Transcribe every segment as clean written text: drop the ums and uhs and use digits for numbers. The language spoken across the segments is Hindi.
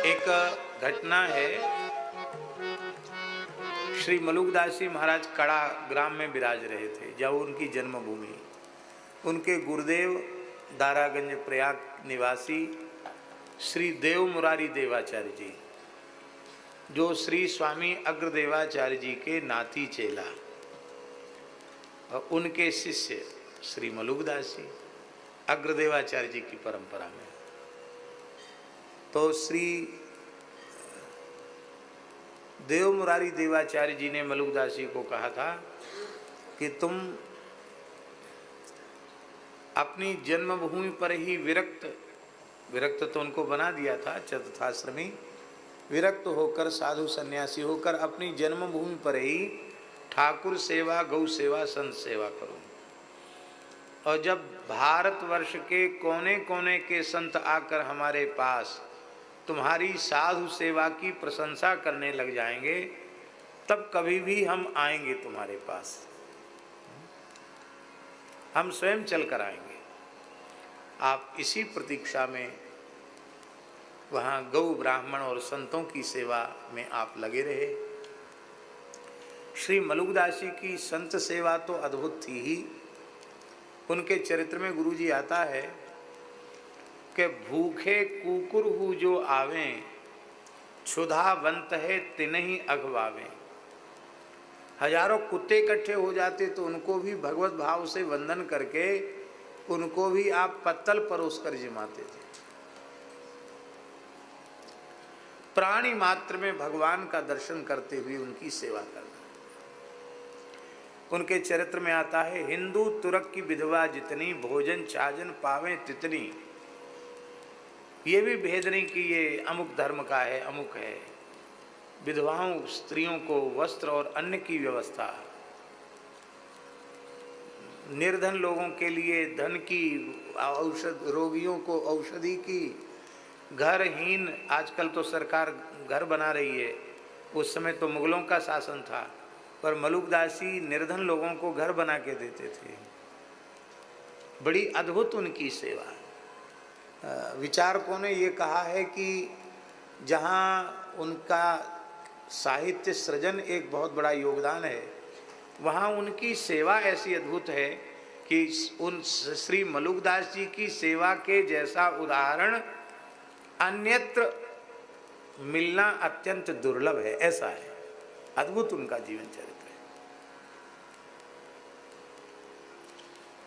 एक घटना है। श्री मलुकदास जी महाराज कड़ा ग्राम में विराज रहे थे, जब उनकी जन्मभूमि। उनके गुरुदेव दारागंज प्रयाग निवासी श्री देव मुरारी देवाचार्य जी, जो श्री स्वामी अग्रदेवाचार्य जी के नाती चेला और उनके शिष्य श्री मलुकदास जी अग्रदेवाचार्य जी की परंपरा में। तो श्री देव मुरारी देवाचार्य जी ने मलुकदास जी को कहा था कि तुम अपनी जन्मभूमि पर ही विरक्त तो उनको बना दिया था, चतुर्थाश्रमी विरक्त होकर साधु सन्यासी होकर अपनी जन्मभूमि पर ही ठाकुर सेवा, गौ सेवा, संत सेवा करो। और जब भारतवर्ष के कोने कोने के संत आकर हमारे पास तुम्हारी साधु सेवा की प्रशंसा करने लग जाएंगे, तब कभी भी हम आएंगे तुम्हारे पास, हम स्वयं चल कर आएंगे। आप इसी प्रतीक्षा में वहाँ गौ, ब्राह्मण और संतों की सेवा में आप लगे रहे। श्री मलुकदास जी की संत सेवा तो अद्भुत थी ही। उनके चरित्र में गुरुजी आता है कि भूखे कुकुर हु जो आवें, क्षुधावंत है तिन्हि अघवावें। हजारों कुत्ते इकट्ठे हो जाते तो उनको भी भगवत भाव से वंदन करके उनको भी आप पत्तल परोस कर जिमाते थे। प्राणी मात्र में भगवान का दर्शन करते हुए उनकी सेवा करना। उनके चरित्र में आता है, हिंदू तुरक की विधवा जितनी, भोजन छाजन पावे तितनी। ये भी भेद नहीं कि ये अमुक धर्म का है, अमुक है। विधवाओं स्त्रियों को वस्त्र और अन्न की व्यवस्था, निर्धन लोगों के लिए धन की, औषध, रोगियों को औषधि की, घरहीन, आजकल तो सरकार घर बना रही है, उस समय तो मुगलों का शासन था, पर मलुकदास जी निर्धन लोगों को घर बना के देते थे। बड़ी अद्भुत उनकी सेवा। विचारकों ने ये कहा है कि जहाँ उनका साहित्य सृजन एक बहुत बड़ा योगदान है, वहाँ उनकी सेवा ऐसी अद्भुत है कि उन श्री मलुकदास जी की सेवा के जैसा उदाहरण अन्यत्र मिलना अत्यंत दुर्लभ है। ऐसा है, अद्भुत उनका जीवन चरित्र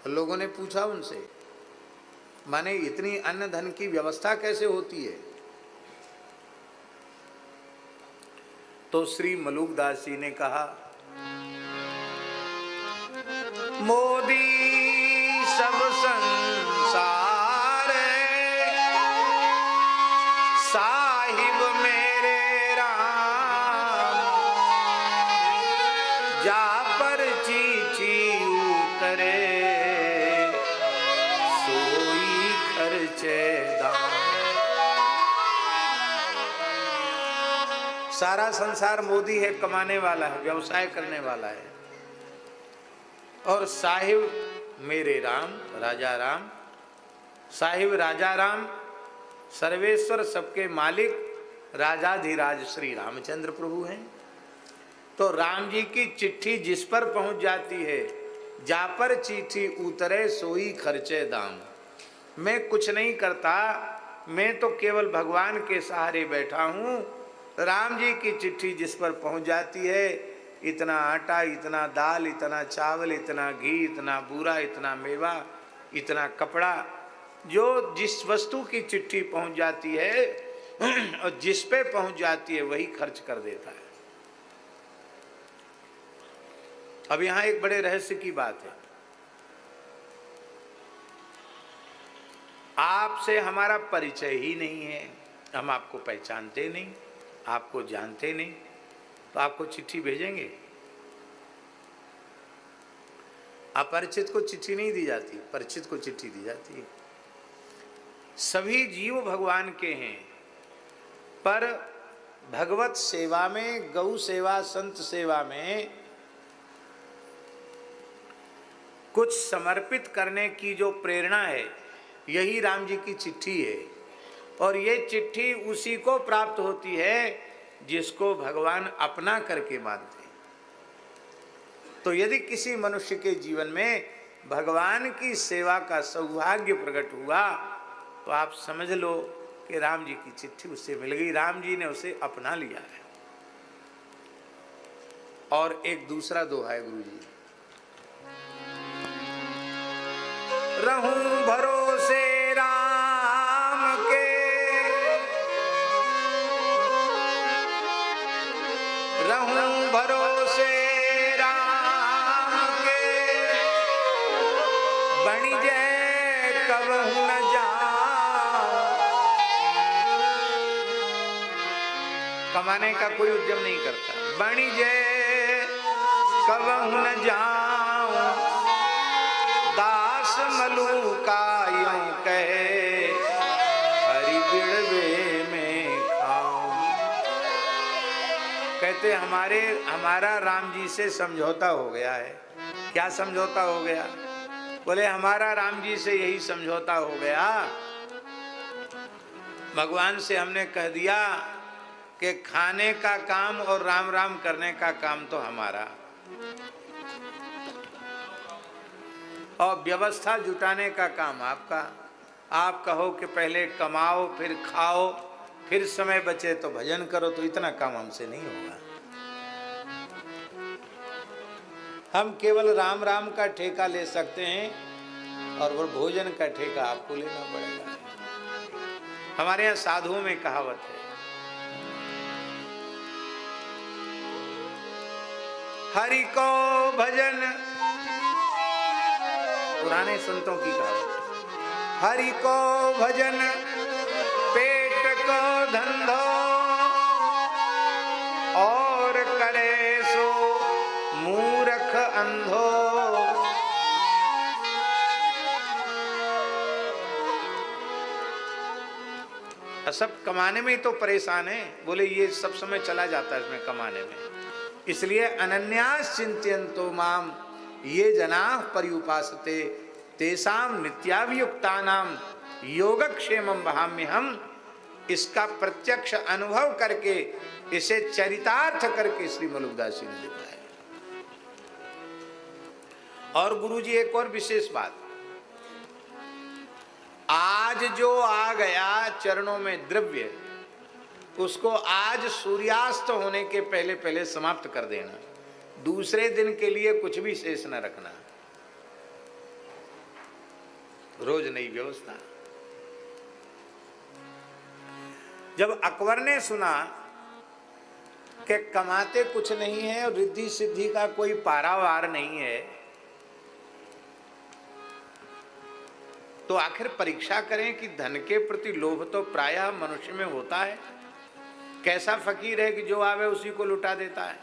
है। लोगों ने पूछा उनसे, माने इतनी अन्न धन की व्यवस्था कैसे होती है? तो श्री मलुकदास जी ने कहा, मोदी सब संसार साहिब मेरे राम, जा पर चीची उतरे सोई खर्चे दाम। सारा संसार मोदी है, कमाने वाला है, व्यवसाय करने वाला है, और साहिब मेरे राम, राजा राम। साहिब राजा राम, सर्वेश्वर सबके मालिक राजाधिराज श्री रामचंद्र प्रभु हैं। तो राम जी की चिट्ठी जिस पर पहुंच जाती है, जा पर चिट्ठी उतरे सोई खर्चे दाम। मैं कुछ नहीं करता, मैं तो केवल भगवान के सहारे बैठा हूँ। राम जी की चिट्ठी जिस पर पहुंच जाती है, इतना आटा, इतना दाल, इतना चावल, इतना घी, इतना बूरा, इतना मेवा, इतना कपड़ा, जो जिस वस्तु की चिट्ठी पहुंच जाती है और जिस पे पहुंच जाती है वही खर्च कर देता है। अब यहां एक बड़े रहस्य की बात है। आपसे हमारा परिचय ही नहीं है, हम आपको पहचानते नहीं, आपको जानते नहीं, तो आपको चिट्ठी भेजेंगे? अपरिचित को चिट्ठी नहीं दी जाती, परिचित को चिट्ठी दी जाती है। सभी जीव भगवान के हैं, पर भगवत सेवा में, गौ सेवा, संत सेवा में कुछ समर्पित करने की जो प्रेरणा है, यही राम जी की चिट्ठी है। और ये चिट्ठी उसी को प्राप्त होती है जिसको भगवान अपना करके मानते हैं। तो यदि किसी मनुष्य के जीवन में भगवान की सेवा का सौभाग्य प्रकट हुआ तो आप समझ लो कि राम जी की चिट्ठी उससे मिल गई, राम जी ने उसे अपना लिया है। और एक दूसरा दोहा है गुरु जी, रहूं भरोसे राम के, रहूं भरोसे राम के, बन जय कबहु न जाऊं। कमाने का कोई उद्यम नहीं करता, बन जय कबहु न जाऊं, दास मलू का यूं कहे, हरि बिड़वे में खाऊं। कहते हमारा राम जी से समझौता हो गया है। क्या समझौता हो गया? बोले हमारा राम जी से यही समझौता हो गया, भगवान से हमने कह दिया कि खाने का काम और राम राम करने का काम तो हमारा, और व्यवस्था जुटाने का काम आपका। आप कहो कि पहले कमाओ फिर खाओ फिर समय बचे तो भजन करो, तो इतना काम हमसे नहीं होगा। हम केवल राम राम का ठेका ले सकते हैं और वो भोजन का ठेका आपको लेना पड़ेगा। हमारे यहाँ साधुओं में कहावत है, हरि को भजन, पुराने संतों की कहावत, हरि को भजन पेट को धंधो, और करे सो मूर्ख अंधो। सब कमाने में ही तो परेशान है। बोले ये सब समय चला जाता है इसमें कमाने में, इसलिए अनन्यास चिंतयन्तो माम ये जनाः पर्युपासते तेषां नित्याभियुक्तानां योगक्षेमं वहाम्यहम्। इसका प्रत्यक्ष अनुभव करके, इसे चरितार्थ करके श्री मलुकदास जी ने लिखा है। और गुरुजी एक और विशेष बात, आज जो आ गया चरणों में द्रव्य, उसको आज सूर्यास्त होने के पहले पहले समाप्त कर देना, दूसरे दिन के लिए कुछ भी शेष न रखना। रोज नई व्यवस्था। जब अकबर ने सुना कि कमाते कुछ नहीं है और रिद्धि सिद्धि का कोई पारावार नहीं है, तो आखिर परीक्षा करें कि धन के प्रति लोभ तो प्रायः मनुष्य में होता है। कैसा फकीर है कि जो आवे उसी को लुटा देता है।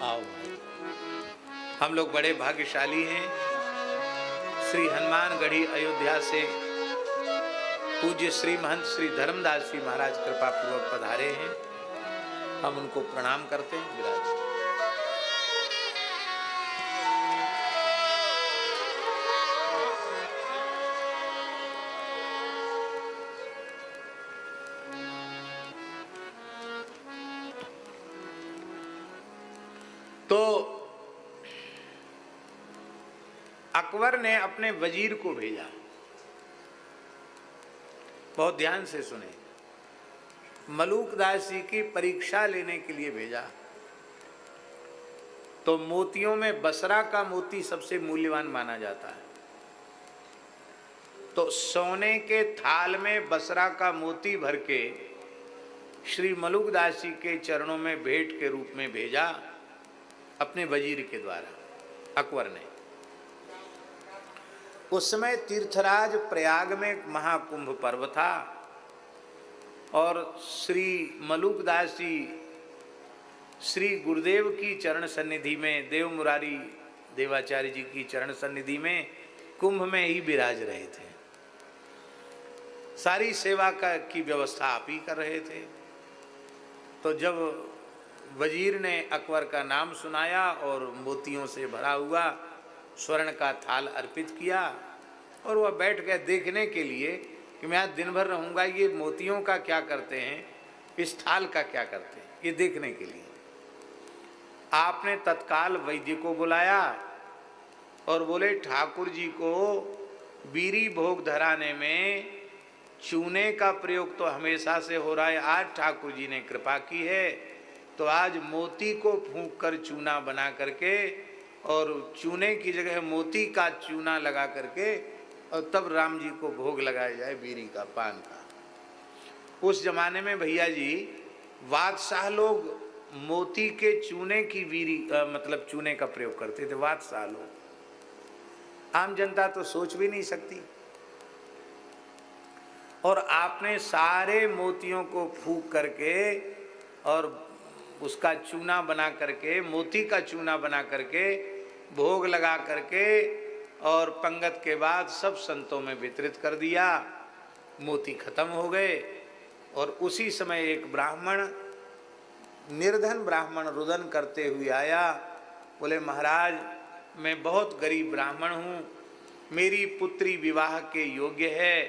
आओ, हम लोग बड़े भाग्यशाली हैं। श्री हनुमानगढ़ी अयोध्या से पूज्य श्री महंत श्री धर्मदास जी महाराज कृपा पूर्वक पधारे हैं। हम उनको प्रणाम करते हैं। विराज। तो अकबर ने अपने वजीर को भेजा, बहुत ध्यान से सुने, मलुकदास जी की परीक्षा लेने के लिए भेजा। तो मोतियों में बसरा का मोती सबसे मूल्यवान माना जाता है, तो सोने के थाल में बसरा का मोती भर के श्री मलुकदास जी के चरणों में भेंट के रूप में भेजा अपने वजीर के द्वारा अकबर ने। उस समय तीर्थराज प्रयाग में महाकुंभ पर्व था और श्री मलुकदास जी श्री गुरुदेव की चरण सन्निधि में, देव मुरारी देवाचार्य जी की चरण सन्निधि में कुंभ में ही विराज रहे थे। सारी सेवा की व्यवस्था आप ही कर रहे थे। तो जब वजीर ने अकबर का नाम सुनाया और मोतियों से भरा हुआ स्वर्ण का थाल अर्पित किया और वह बैठ गए देखने के लिए कि मैं आज दिन भर रहूँगा, ये मोतियों का क्या करते हैं, इस थाल का क्या करते हैं, ये देखने के लिए। आपने तत्काल वैद्य को बुलाया और बोले ठाकुर जी को बीरी भोग धराने में चूने का प्रयोग तो हमेशा से हो रहा है, आज ठाकुर जी ने कृपा की है तो आज मोती को फूंक कर चूना बना करके और चूने की जगह मोती का चूना लगा करके और तब राम जी को भोग लगाया जाए बीरी का, पान का। उस जमाने में भैया जी बादशाह लोग मोती के चूने की बीरी मतलब चूने का प्रयोग करते थे, बादशाह लोग। आम जनता तो सोच भी नहीं सकती। और आपने सारे मोतियों को फूंक करके और उसका चूना बना करके, मोती का चूना बना करके भोग लगा करके और पंगत के बाद सब संतों में वितरित कर दिया। मोती खत्म हो गए और उसी समय एक ब्राह्मण, निर्धन ब्राह्मण रुदन करते हुए आया। बोले महाराज मैं बहुत गरीब ब्राह्मण हूँ, मेरी पुत्री विवाह के योग्य है,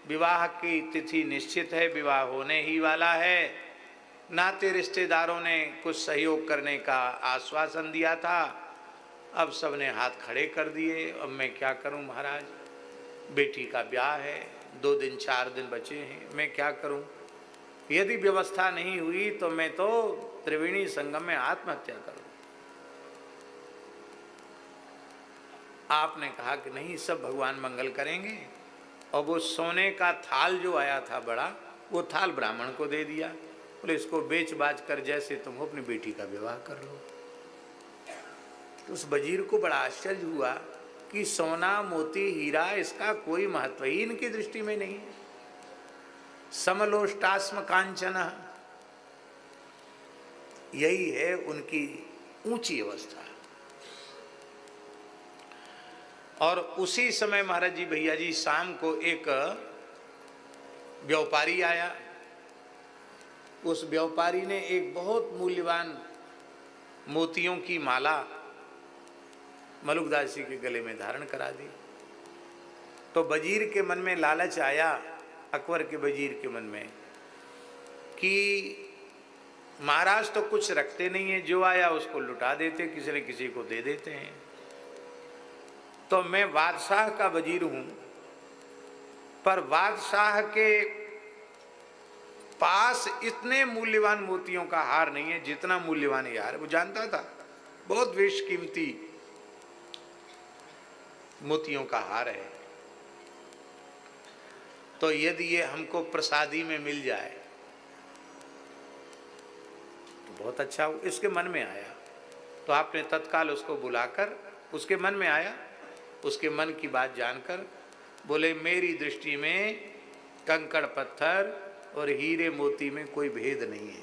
विवाह की तिथि निश्चित है, विवाह होने ही वाला है, नाते रिश्तेदारों ने कुछ सहयोग करने का आश्वासन दिया था, अब सबने हाथ खड़े कर दिए, अब मैं क्या करूं महाराज, बेटी का ब्याह है, 2 दिन 4 दिन बचे हैं, मैं क्या करूं, यदि व्यवस्था नहीं हुई तो मैं तो त्रिवेणी संगम में आत्महत्या करूं। आपने कहा कि नहीं, सब भगवान मंगल करेंगे। और वो सोने का थाल जो आया था बड़ा, वो थाल ब्राह्मण को दे दिया। बोले इसको बेच बाच कर जैसे तुम हो अपनी बेटी का विवाह कर लो। तो उस वजीर को बड़ा आश्चर्य हुआ कि सोना मोती हीरा इसका कोई महत्व ही इनकी दृष्टि में नहीं है। समलोष्टास्म कांचन, यही है उनकी ऊंची अवस्था। और उसी समय महाराज जी भैया जी शाम को एक व्यापारी आया। उस व्यापारी ने एक बहुत मूल्यवान मोतियों की माला मलुकदास जी के गले में धारण करा दी। तो वजीर के मन में लालच आया, अकबर के वजीर के मन में, कि महाराज तो कुछ रखते नहीं है, जो आया उसको लुटा देते, किसी न किसी को दे देते हैं। तो मैं बादशाह का वजीर हूं, पर बादशाह के पास इतने मूल्यवान मोतियों का हार नहीं है जितना मूल्यवान ये हार है। वो जानता था बहुत बेशकीमती मोतियों का हार है, तो यदि ये हमको प्रसादी में मिल जाए तो बहुत अच्छा हो। इसके मन में आया तो आपने तत्काल उसको बुलाकर, उसके मन में आया, उसके मन की बात जानकर बोले मेरी दृष्टि में कंकड़ पत्थर और हीरे मोती में कोई भेद नहीं है,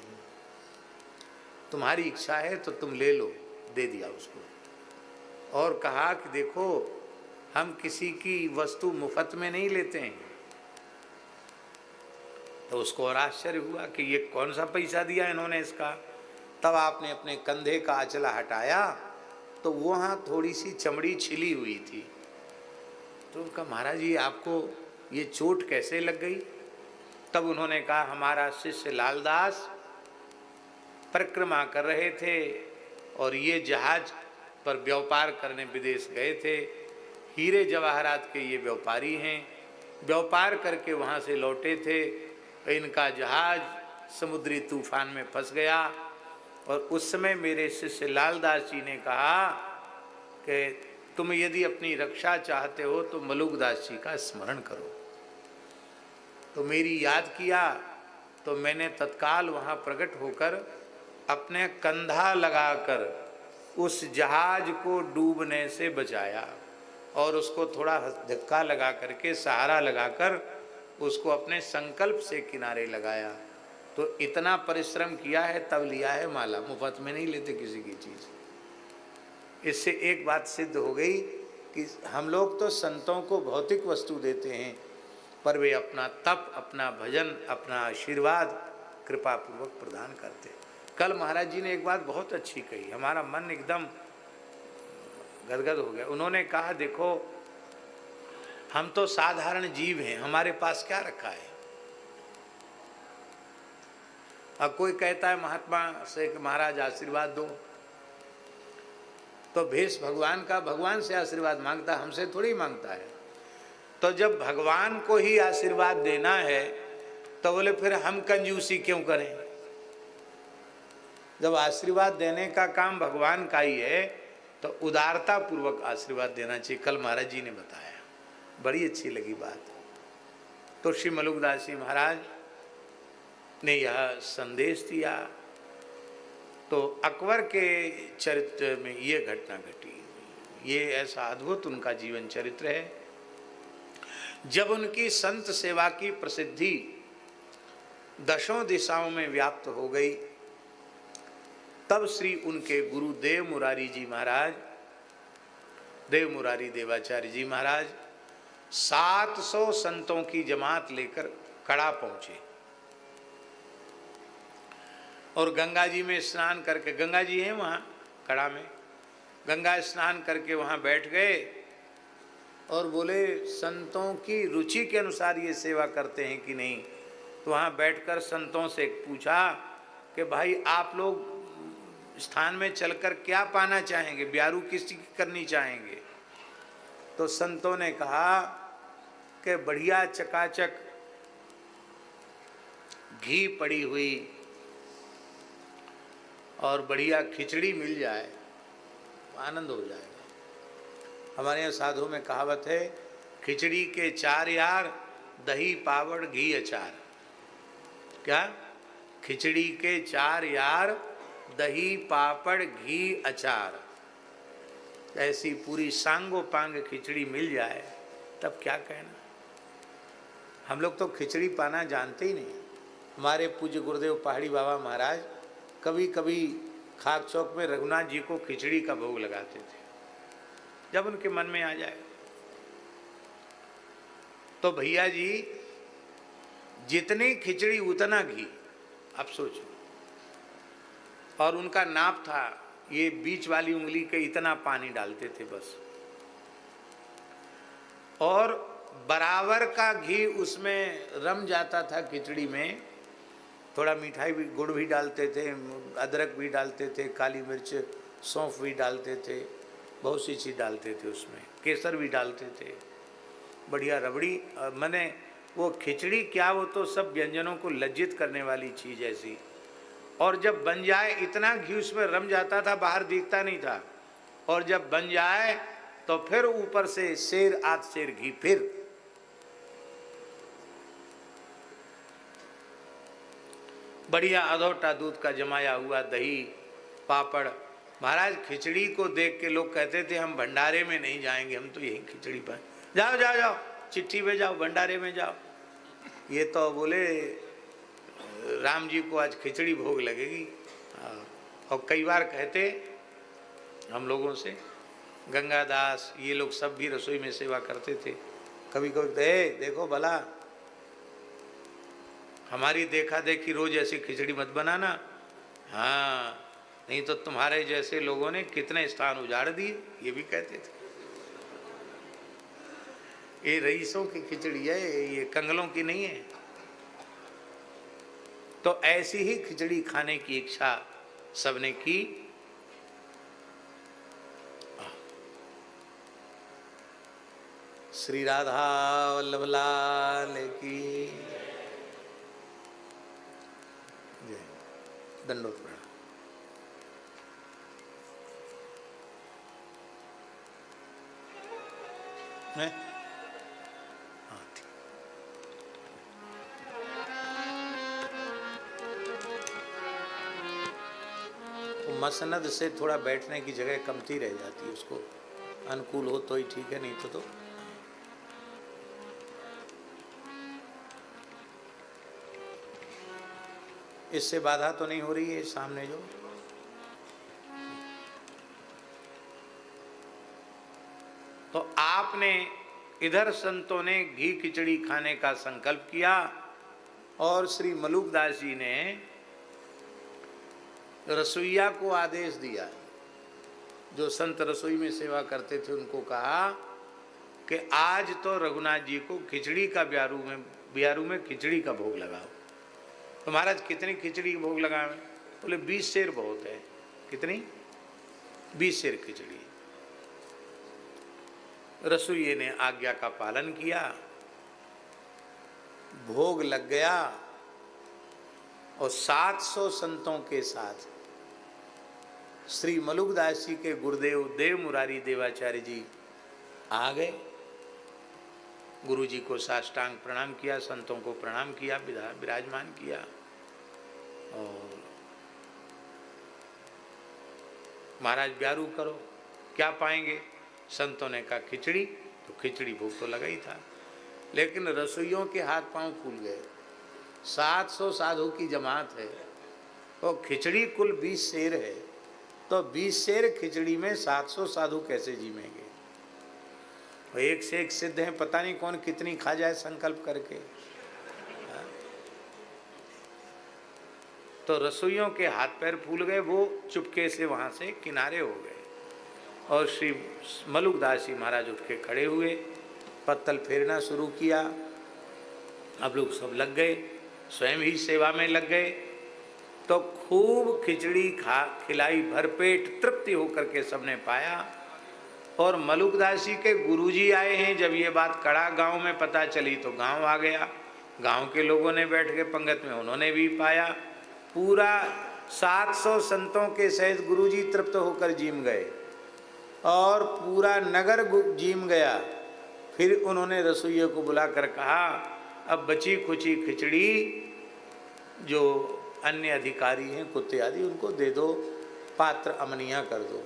तुम्हारी इच्छा है तो तुम ले लो। दे दिया उसको और कहा कि देखो हम किसी की वस्तु मुफ्त में नहीं लेते हैं। तो उसको और आश्चर्य हुआ कि ये कौन सा पैसा दिया इन्होंने इसका। तब आपने अपने कंधे का आंचला हटाया तो वहाँ थोड़ी सी चमड़ी छिली हुई थी। तो उनका महाराज जी आपको ये चोट कैसे लग गई। तब उन्होंने कहा हमारा शिष्य लालदास परिक्रमा कर रहे थे और ये जहाज पर व्यापार करने विदेश गए थे, हीरे जवाहरात के ये व्यापारी हैं, व्यापार करके वहाँ से लौटे थे, इनका जहाज समुद्री तूफान में फंस गया और उस समय मेरे शिष्य लालदास जी ने कहा कि तुम यदि अपनी रक्षा चाहते हो तो मलुकदास जी का स्मरण करो। तो मेरी याद किया तो मैंने तत्काल वहाँ प्रकट होकर अपने कंधा लगाकर उस जहाज को डूबने से बचाया और उसको थोड़ा धक्का लगा करके, सहारा लगाकर उसको अपने संकल्प से किनारे लगाया। तो इतना परिश्रम किया है तब लिया है माला, मुफ्त में नहीं लेते किसी की चीज़। इससे एक बात सिद्ध हो गई कि हम लोग तो संतों को भौतिक वस्तु देते हैं पर वे अपना तप, अपना भजन, अपना आशीर्वाद कृपापूर्वक प्रदान करते। कल महाराज जी ने एक बात बहुत अच्छी कही, हमारा मन एकदम गदगद हो गया। उन्होंने कहा देखो हम तो साधारण जीव हैं, हमारे पास क्या रखा है। अब कोई कहता है महात्मा से कि महाराज आशीर्वाद दो, तो भेष भगवान का, भगवान से आशीर्वाद मांगता, हमसे थोड़ी मांगता है। तो जब भगवान को ही आशीर्वाद देना है तो बोले फिर हम कंजूसी क्यों करें। जब आशीर्वाद देने का काम भगवान का ही है तो उदारता पूर्वक आशीर्वाद देना चाहिए। कल महाराज जी ने बताया, बड़ी अच्छी लगी बात। तो श्री मलुकदास जी महाराज ने यह संदेश दिया। तो अकबर के चरित्र में ये घटना घटी, ये ऐसा अद्भुत उनका जीवन चरित्र है। जब उनकी संत सेवा की प्रसिद्धि दशों दिशाओं में व्याप्त हो गई, तब श्री उनके गुरु देव मुरारी जी महाराज, देव मुरारी देवाचार्य जी महाराज 700 संतों की जमात लेकर कड़ा पहुंचे और गंगा जी में स्नान करके, गंगा जी हैं वहाँ कड़ा में, गंगा स्नान करके वहाँ बैठ गए और बोले संतों की रुचि के अनुसार ये सेवा करते हैं कि नहीं। तो वहाँ बैठकर संतों से पूछा कि भाई आप लोग स्थान में चलकर क्या पाना चाहेंगे, ब्यारू किसकी करनी चाहेंगे। तो संतों ने कहा कि बढ़िया चकाचक घी पड़ी हुई और बढ़िया खिचड़ी मिल जाए, आनंद हो जाएगा। हमारे यहाँ साधु में कहावत है, खिचड़ी के 4 यार, दही पावड़ घी अचार। क्या? खिचड़ी के 4 यार, दही पापड़ घी अचार। ऐसी पूरी सांगो पांग खिचड़ी मिल जाए तब क्या कहना। हम लोग तो खिचड़ी पाना जानते ही नहीं। हमारे पूज्य गुरुदेव पहाड़ी बाबा महाराज कभी कभी खाक चौक में रघुनाथ जी को खिचड़ी का भोग लगाते थे, जब उनके मन में आ जाए। तो भैया जी जितनी खिचड़ी उतना घी, अब सोचो। और उनका नाप था, ये बीच वाली उंगली के इतना पानी डालते थे बस, और बराबर का घी उसमें रम जाता था खिचड़ी में। थोड़ा मिठाई भी, गुड़ भी डालते थे, अदरक भी डालते थे, काली मिर्च सौंफ भी डालते थे, बहुत सी चीज़ डालते थे उसमें, केसर भी डालते थे, बढ़िया रबड़ी। मैंने वो खिचड़ी क्या, वो तो सब व्यंजनों को लज्जित करने वाली चीज़ ऐसी। और जब बन जाए इतना घी उसमें रम जाता था, बाहर दिखता नहीं था। और जब बन जाए तो फिर ऊपर से सेर आध सेर घी, फिर बढ़िया अधोटा दूध का जमाया हुआ दही पापड़। महाराज खिचड़ी को देख के लोग कहते थे हम भंडारे में नहीं जाएंगे, हम तो यही खिचड़ी पाए। जाओ जाओ जाओ, चिट्ठी में जाओ, भंडारे में जाओ। ये तो बोले राम जी को आज खिचड़ी भोग लगेगी। और कई बार कहते हम लोगों से, गंगादास ये लोग सब भी रसोई में सेवा करते थे। कभी कभी देखो भला, हमारी देखा देखी रोज ऐसी खिचड़ी मत बनाना, हाँ नहीं तो तुम्हारे जैसे लोगों ने कितने स्थान उजाड़ दिए, ये भी कहते थे। ये रईसों की खिचड़ी है, ये कंगलों की नहीं है। तो ऐसी ही खिचड़ी खाने की इच्छा सबने की। श्री राधा वल्लभ लाल की जय। दंडोत प्रणाम। है हाँ ठीक। तो मसनद से थोड़ा बैठने की जगह कमती रह जाती है, उसको अनुकूल हो तो ही ठीक है, नहीं तो इससे बाधा तो नहीं हो रही है सामने जो। तो आपने इधर संतों ने घी खिचड़ी खाने का संकल्प किया और श्री मलुकदास जी ने रसोइया को आदेश दिया, जो संत रसोई में सेवा करते थे उनको कहा कि आज तो रघुनाथ जी को खिचड़ी का बियारू में खिचड़ी का भोग लगाओ। तो महाराज कितनी खिचड़ी का भोग लगावे? बोले 20 सेर बहुत है। कितनी? 20 सेर खिचड़ी। रसोइये ने आज्ञा का पालन किया, भोग लग गया और 700 संतों के साथ श्री मलुकदास जी के गुरुदेव देव मुरारी देवाचार्य जी आ गए। गुरु जी को साष्टांग प्रणाम किया, संतों को प्रणाम किया, विराजमान किया और महाराज ब्यारू करो, क्या पाएंगे? संतों ने कहा खिचड़ी, तो खिचड़ी भोग तो लगा ही था, लेकिन रसोइयों के हाथ पांव फूल गए। 700 साधु की जमात है और खिचड़ी कुल 20 सेर है, तो 20 सेर खिचड़ी में 700 साधु कैसे जीमेंगे? एक से एक सिद्ध हैं, पता नहीं कौन कितनी खा जाए संकल्प करके। तो रसोइयों के हाथ पैर फूल गए, वो चुपके से वहां से किनारे हो गए और श्री मलुकदास जी महाराज उठ के खड़े हुए, पत्तल फेरना शुरू किया। अब लोग सब लग गए, स्वयं ही सेवा में लग गए। तो खूब खिचड़ी खिलाई, भरपेट तृप्ति होकर के सबने पाया। और मलुकदास जी के गुरुजी आए हैं। जब ये बात कड़ा गांव में पता चली तो गांव आ गया, गांव के लोगों ने बैठ के पंगत में उन्होंने भी पाया। पूरा 700 संतों के सहित गुरुजी तृप्त होकर जीम गए और पूरा नगर जीम गया। फिर उन्होंने रसोइये को बुलाकर कहा, अब बची खुची खिचड़ी जो अन्य अधिकारी हैं कुत्ते आदि उनको दे दो, पात्र अमनिया कर दो।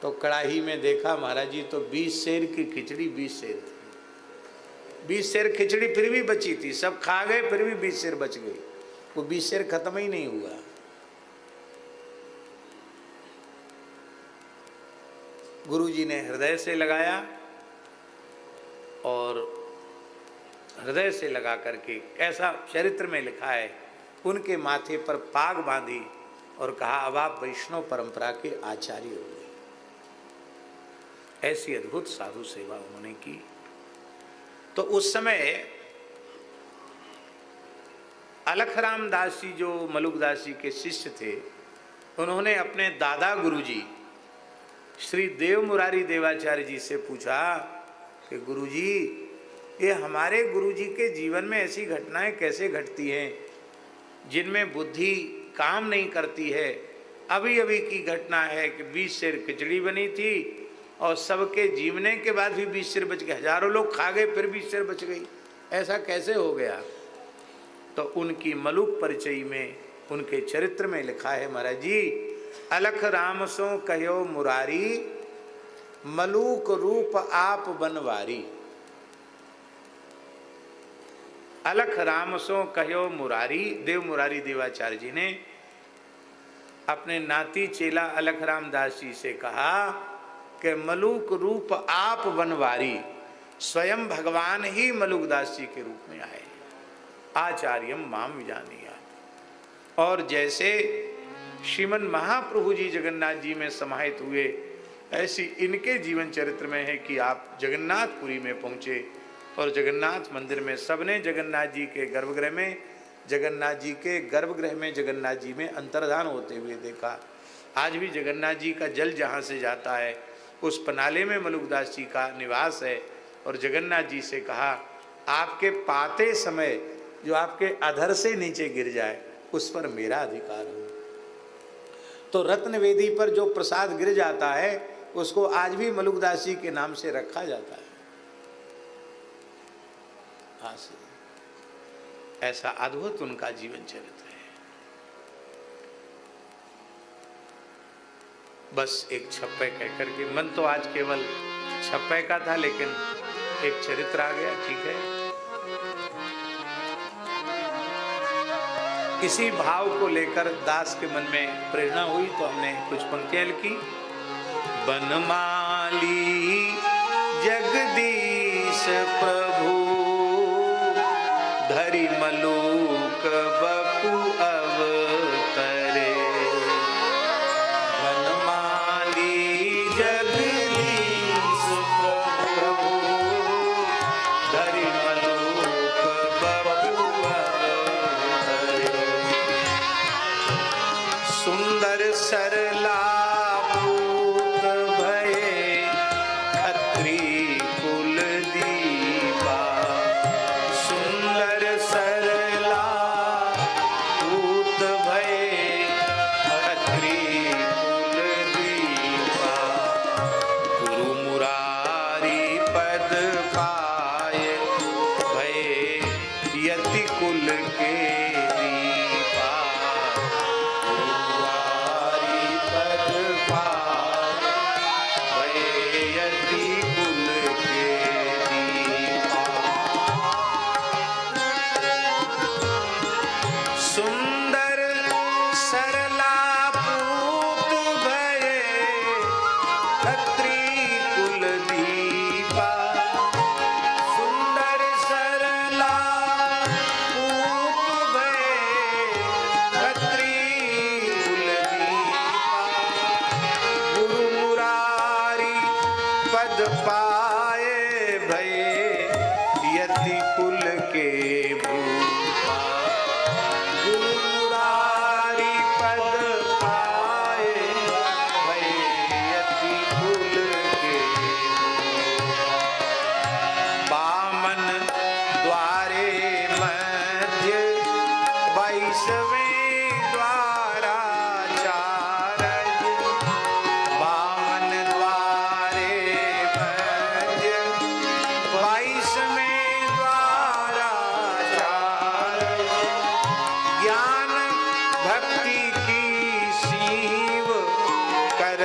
तो कड़ाही में देखा महाराज जी तो 20 सेर की खिचड़ी 20 सेर थी। 20 सेर खिचड़ी फिर भी बची थी, सब खा गए फिर भी 20 सेर बच गई। वो 20 सेर खत्म ही नहीं हुआ। गुरुजी ने हृदय से लगाया और हृदय से लगा करके, कैसा चरित्र में लिखा है, उनके माथे पर पाग बांधी और कहा अब आप वैष्णव परंपरा के आचार्य हो गए। ऐसी अद्भुत साधु सेवा उन्होंने की। तो उस समय अलखराम दास जी जो मलुकदास जी के शिष्य थे, उन्होंने अपने दादा गुरुजी श्री देव मुरारी देवाचार्य जी से पूछा कि गुरुजी, ये हमारे गुरुजी के जीवन में ऐसी घटनाएं कैसे घटती हैं जिनमें बुद्धि काम नहीं करती है। अभी अभी की घटना है कि 20 सेर खिचड़ी बनी थी और सबके जीवने के बाद भी 20 सेर बच गए। हजारों लोग खा गए फिर 20 सेर बच गई, ऐसा कैसे हो गया? तो उनकी मलुक परिचय में, उनके चरित्र में लिखा है महाराज जी, अलख राम सो कहो मुरारी, मलूक रूप आप बनवारी। अलख राम सो कहो मुरारी, देव मुरारी देवाचार्य जी ने अपने नाती चेला अलखराम दास जी से कहा कि मलूक रूप आप बनवारी। स्वयं भगवान ही मलुकदास जी के रूप में आए। आचार्यम माम विजानिया। और जैसे श्रीमन महाप्रभु जी जगन्नाथ जी में समाहित हुए, ऐसी इनके जीवन चरित्र में है कि आप जगन्नाथपुरी में पहुँचे और जगन्नाथ मंदिर में सबने जगन्नाथ जी के गर्भगृह में, जगन्नाथ जी के गर्भगृह में जगन्नाथ जी में अंतर्धान होते हुए देखा। आज भी जगन्नाथ जी का जल जहाँ से जाता है उस पनाले में मलुकदास जी का निवास है। और जगन्नाथ जी से कहा, आपके पाते समय जो आपके अधर से नीचे गिर जाए उस पर मेरा अधिकार है। तो रत्न वेदी पर जो प्रसाद गिर जाता है उसको आज भी मलुकदास जी के नाम से रखा जाता है। हाँ से ऐसा अद्भुत उनका जीवन चरित्र है। बस एक छप्पे कह करके, मन तो आज केवल छप्पे का था लेकिन एक चरित्र आ गया, ठीक है। इसी भाव को लेकर दास के मन में प्रेरणा हुई तो हमने कुछ पंक्तियां लिखी। बनमाली जगदीश प्रभु, धरि मलूक बपु अवतरे,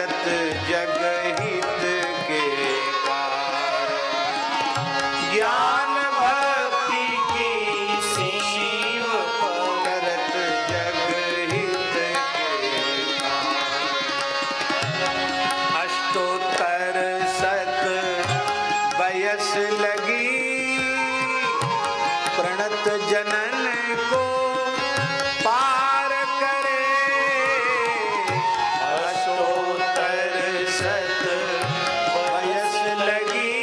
करत जगहित के कार। ज्ञान भक्ति की सीम करत जगहित के कार। अष्टोत्तर सत बयस लगी प्रणत जनन को पार करे। अष्टोत्तर सत बयस लगी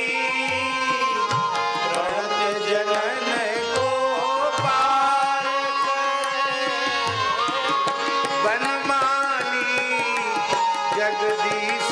प्रणत जनन को पार करे। बनमानी जगदीश